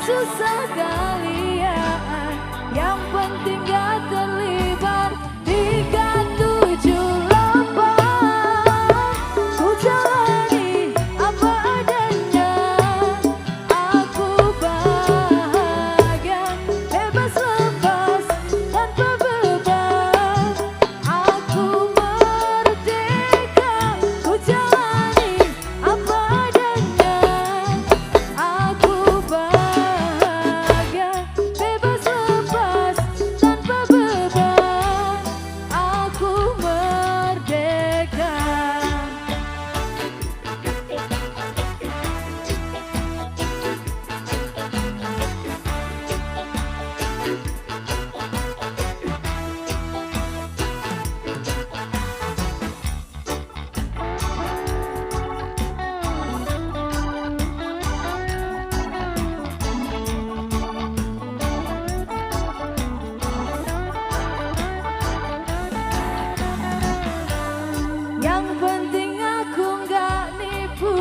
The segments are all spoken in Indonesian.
susah kalian, yang penting gak terlibat 378. Ku jalani apa adanya, aku bahagia, bebas lepas tanpa beban. Aku merdeka, ku jalani apa adanya, aku bahagia, bebas lepas tanpa beban. Aku merdeka. Yang penting aku gak nipu,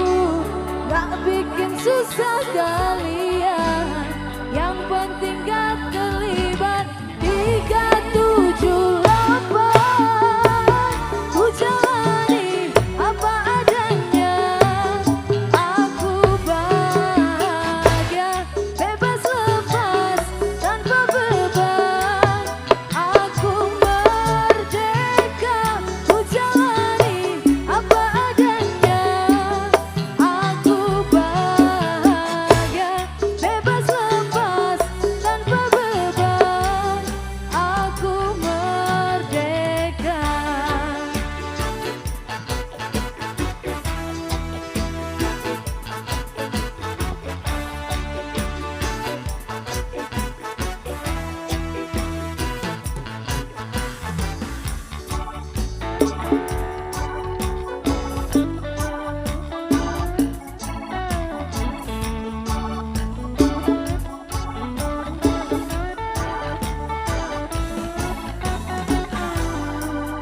gak bikin susah kalian, yang penting gak terlibat 378. Ku jalani apa adanya, aku bahagia, bebas lepas tanpa beban. Aku merdeka, ku jalani apa adanya, aku bahagia, bebas lepas tanpa beban. Aku merdeka.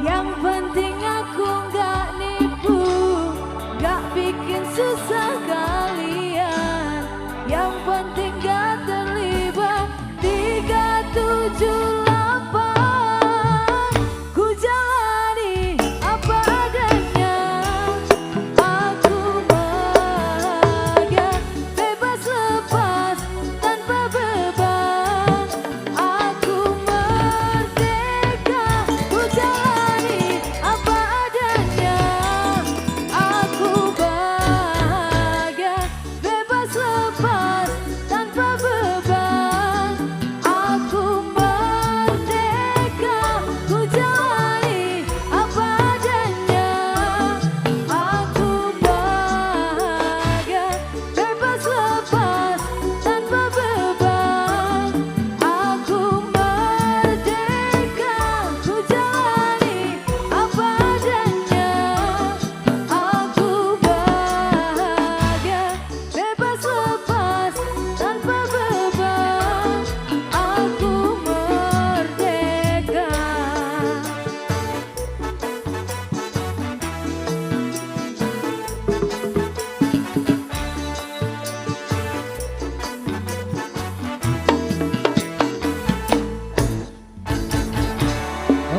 Yang penting aku gak nipu, gak bikin susah kalian, yang penting gak terlibat 378. Ku jalani apa adanya, aku bahagia, bebas lepas tanpa beban. Aku merdeka, ku jalani apa adanya, aku bahagia, bebas lepas tanpa beban. Aku merdeka, ku jalani apa adanya, aku bahagia, bebas lepas tanpa beban. Aku merdeka, ku jalani apa adanya, aku bahagia, bebas lepas tanpa beban. Aku merdeka.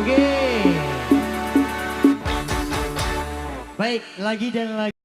Oke. Baik, lagi dan lagi.